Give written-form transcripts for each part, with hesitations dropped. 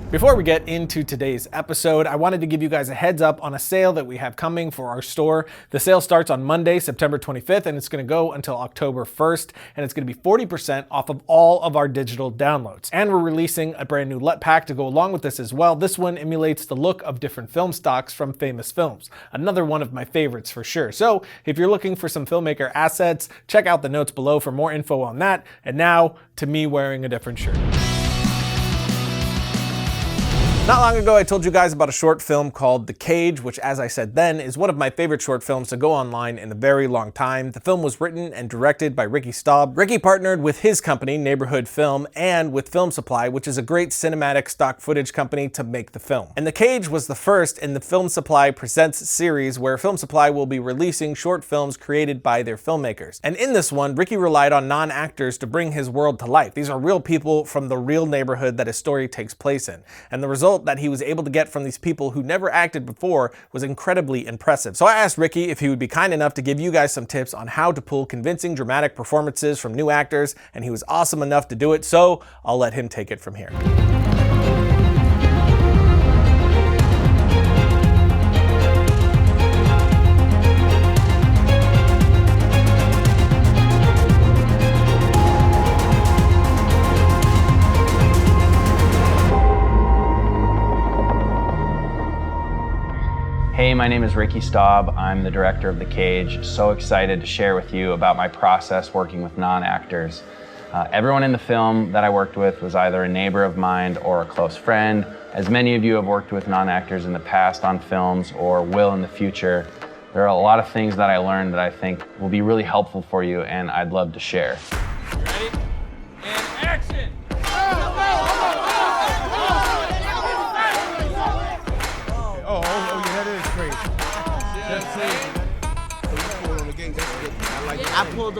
Before we get into today's episode, I wanted to give you guys a heads up on a sale that we have coming for our store. The sale starts on Monday, September 25th, and it's going to go until October 1st, and it's going to be 40% off of all of our digital downloads. And we're releasing a brand new LUT pack to go along with this as well. This one emulates the look of different film stocks from famous films. Another one of my favorites for sure. So if you're looking for some filmmaker assets, check out the notes below for more info on that. And now to me wearing a different shirt. Not long ago, I told you guys about a short film called The Cage, which, as I said then, is one of my favorite short films to go online in a very long time. The film was written and directed by Ricky Staub. Ricky partnered with his company, Neighborhood Film, and with Film Supply, which is a great cinematic stock footage company, to make the film. And The Cage was the first in the Film Supply Presents series, where Film Supply will be releasing short films created by their filmmakers. And in this one, Ricky relied on non-actors to bring his world to life. These are real people from the real neighborhood that his story takes place in. And the result that he was able to get from these people who never acted before was incredibly impressive. So I asked Ricky if he would be kind enough to give you guys some tips on how to pull convincing dramatic performances from new actors, and he was awesome enough to do it, so I'll let him take it from here. Hey, my name is Ricky Staub. I'm the director of The Cage. So excited to share with you about my process working with non-actors. Everyone in the film that I worked with was either a neighbor of mine or a close friend. As many of you have worked with non-actors in the past on films or will in the future, there are a lot of things that I learned that I think will be really helpful for you and I'd love to share. You ready? And action!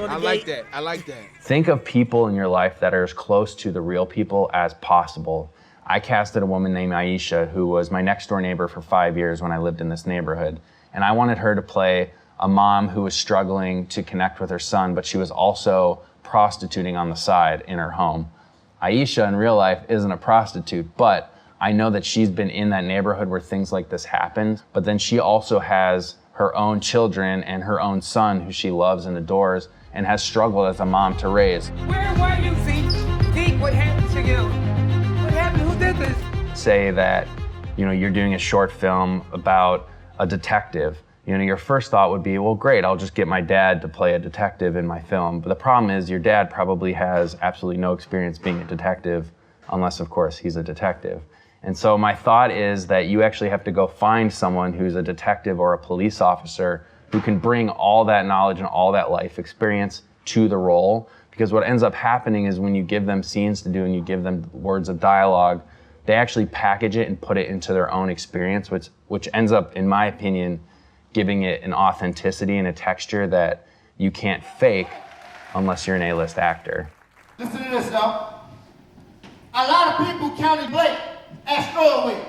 I like that. Think of people in your life that are as close to the real people as possible. I casted a woman named Aisha, who was my next door neighbor for 5 years when I lived in this neighborhood. And I wanted her to play a mom who was struggling to connect with her son, but she was also prostituting on the side in her home. Aisha in real life isn't a prostitute, but I know that she's been in that neighborhood where things like this happen, but then she also has her own children and her own son who she loves and adores and has struggled as a mom to raise. Where were you, Zeke? What happened to you? What happened? Who did this? Say that, you're doing a short film about a detective. Your first thought would be, well, great, I'll just get my dad to play a detective in my film. But the problem is your dad probably has absolutely no experience being a detective, unless, of course, he's a detective. And so my thought is that you actually have to go find someone who's a detective or a police officer who can bring all that knowledge and all that life experience to the role. Because what ends up happening is when you give them scenes to do and you give them words of dialogue, they actually package it and put it into their own experience, which ends up, in my opinion, giving it an authenticity and a texture that you can't fake unless you're an A-list actor. Listen to this, though. A lot of people counted Blake as throwaways,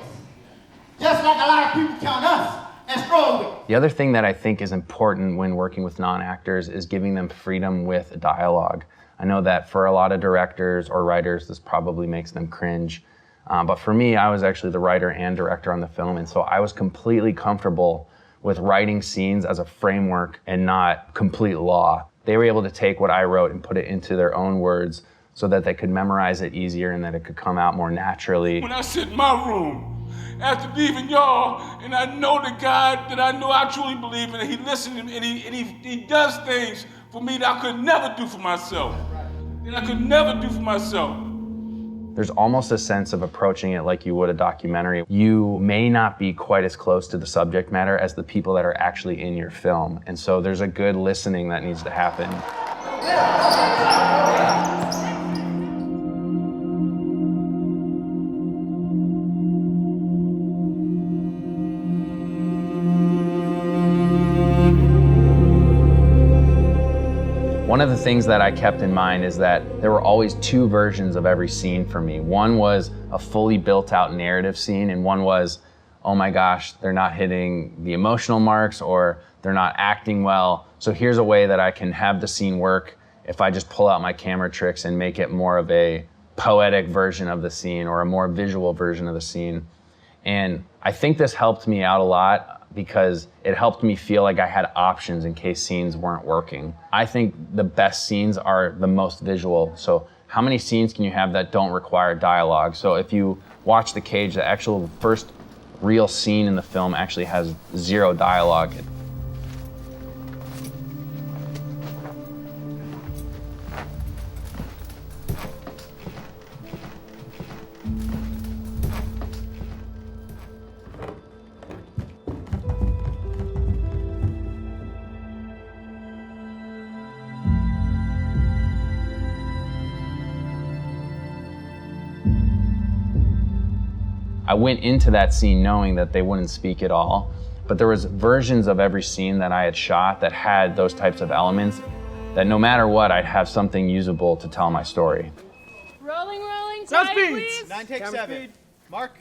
just like a lot of people count us as throwaways. The other thing that I think is important when working with non-actors is giving them freedom with dialogue. I know that for a lot of directors or writers, this probably makes them cringe. But for me, I was actually the writer and director on the film, and so I was completely comfortable with writing scenes as a framework and not complete law. They were able to take what I wrote and put it into their own words so that they could memorize it easier and that it could come out more naturally. When I sit in my room, after leaving y'all, and I know the God that I know I truly believe in, and he listens and he does things for me that I could never do for myself. There's almost a sense of approaching it like you would a documentary. You may not be quite as close to the subject matter as the people that are actually in your film. And so there's a good listening that needs to happen. One of the things that I kept in mind is that there were always two versions of every scene for me. One was a fully built out narrative scene, and one was, oh my gosh, they're not hitting the emotional marks or they're not acting well. So here's a way that I can have the scene work if I just pull out my camera tricks and make it more of a poetic version of the scene or a more visual version of the scene. And I think this helped me out a lot because it helped me feel like I had options in case scenes weren't working. I think the best scenes are the most visual. So how many scenes can you have that don't require dialogue? So if you watch The Cage, the actual first real scene in the film actually has 0 dialogue. I went into that scene knowing that they wouldn't speak at all, but there was versions of every scene that I had shot that had those types of elements that no matter what, I'd have something usable to tell my story. Rolling, time, please. 9 take 7. Mark.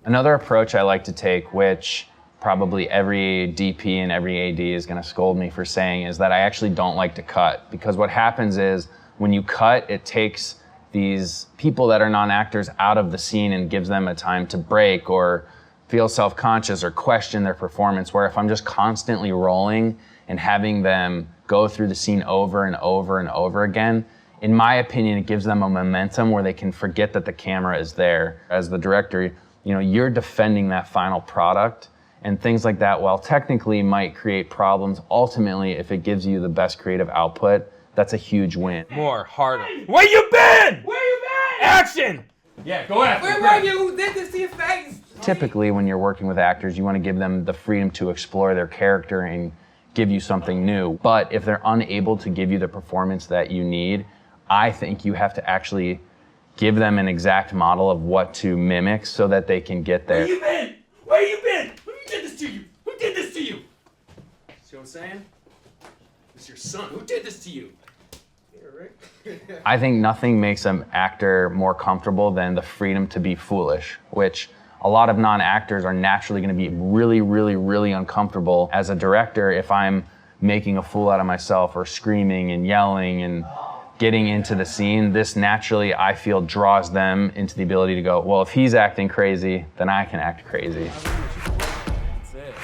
Another approach I like to take, which probably every DP and every AD is gonna scold me for saying, is that I actually don't like to cut, because what happens is when you cut, it takes these people that are non-actors out of the scene and gives them a time to break or feel self-conscious or question their performance, where if I'm just constantly rolling and having them go through the scene over and over and over again, in my opinion, it gives them a momentum where they can forget that the camera is there. As the director, you know, you're defending that final product, and things like that, while technically might create problems, ultimately, if it gives you the best creative output, that's a huge win. More, harder. Where you been? Where you been? Action! Yeah, go after Where were you? Who did this to your face? Typically, when you're working with actors, you want to give them the freedom to explore their character and give you something new. But if they're unable to give you the performance that you need, I think you have to actually give them an exact model of what to mimic so that they can get there. Where you been? Where you been? Who did this to you? Who did this to you? See what I'm saying? It's your son. Who did this to you? I think nothing makes an actor more comfortable than the freedom to be foolish, which a lot of non-actors are naturally going to be really, really, really uncomfortable. As a director, if I'm making a fool out of myself or screaming and yelling and getting into the scene, this naturally, I feel, draws them into the ability to go, well, if he's acting crazy, then I can act crazy. That's it.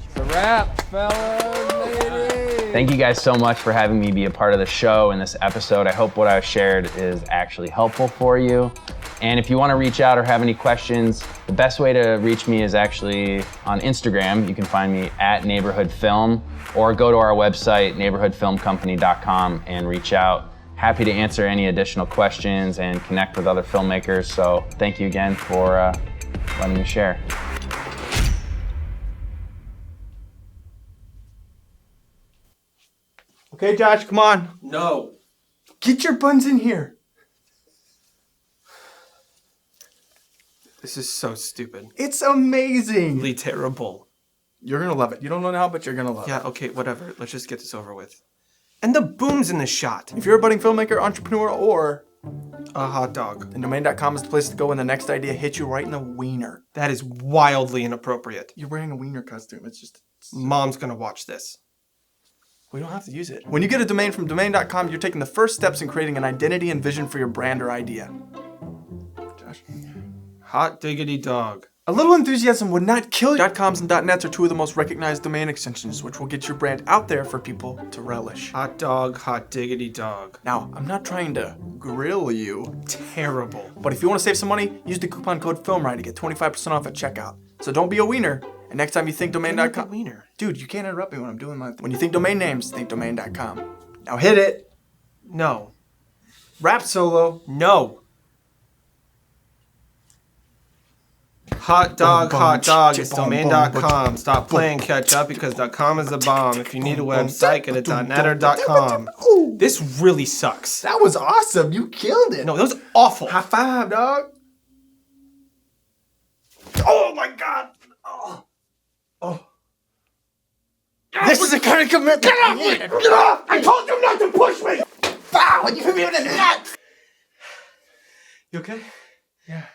It's a wrap, fellas, ladies. Thank you guys so much for having me be a part of the show in this episode. I hope what I've shared is actually helpful for you. And if you want to reach out or have any questions, the best way to reach me is actually on Instagram. You can find me at Neighborhood Film, or go to our website, neighborhoodfilmcompany.com, and reach out. Happy to answer any additional questions and connect with other filmmakers. So thank you again for letting me share. Okay, Josh, come on. No. Get your buns in here. This is so stupid. It's amazing. Really terrible. You're gonna love it. You don't know now, but you're gonna love it. Yeah, okay, whatever. Let's just get this over with. And the boom's in the shot. If you're a budding filmmaker, entrepreneur, or A hot dog. then domain.com is the place to go when the next idea hits you right in the wiener. That is wildly inappropriate. You're wearing a wiener costume. It's Mom's gonna watch this. we don't have to use it. When you get a domain from domain.com, you're taking the first steps in creating an identity and vision for your brand or idea. Josh. Hot diggity dog. A little enthusiasm would not kill you. .coms and .nets are two of the most recognized domain extensions, which will get your brand out there for people to relish. Hot dog, hot diggity dog. Now, I'm not trying to grill you, Terrible. but if you want to save some money, use the coupon code FILMRIDE to get 25% off at checkout. So don't be a wiener, and next time you think domain.com... Wiener. Dude, you can't interrupt me when I'm doing my... When you think domain names, think domain.com. Now hit it. No. Rap solo. No. Hot dog is domain.com. Stop playing catch up because .com is a bomb. If you need a website, get it .net or .com. This really sucks. That was awesome. You killed it. No, that was awful. High five, dog. Oh my god. Oh. This is the kind of commitment. Get off me! Get off! I told you not to push me! Wow, and you hit me in the net! You okay? Yeah.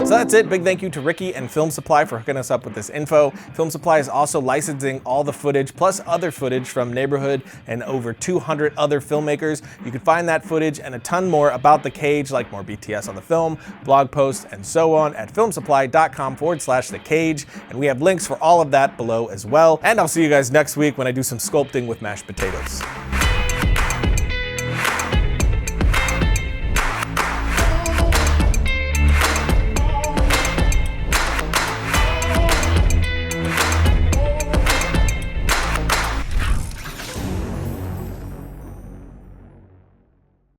So that's it. Big thank you to Ricky and Film Supply for hooking us up with this info. Film Supply is also licensing all the footage plus other footage from Neighborhood and over 200 other filmmakers. You can find that footage and a ton more about The Cage, like more BTS on the film, blog posts, and so on at filmsupply.com/The Cage. And we have links for all of that below as well. And I'll see you guys next week when I do some sculpting with mashed potatoes.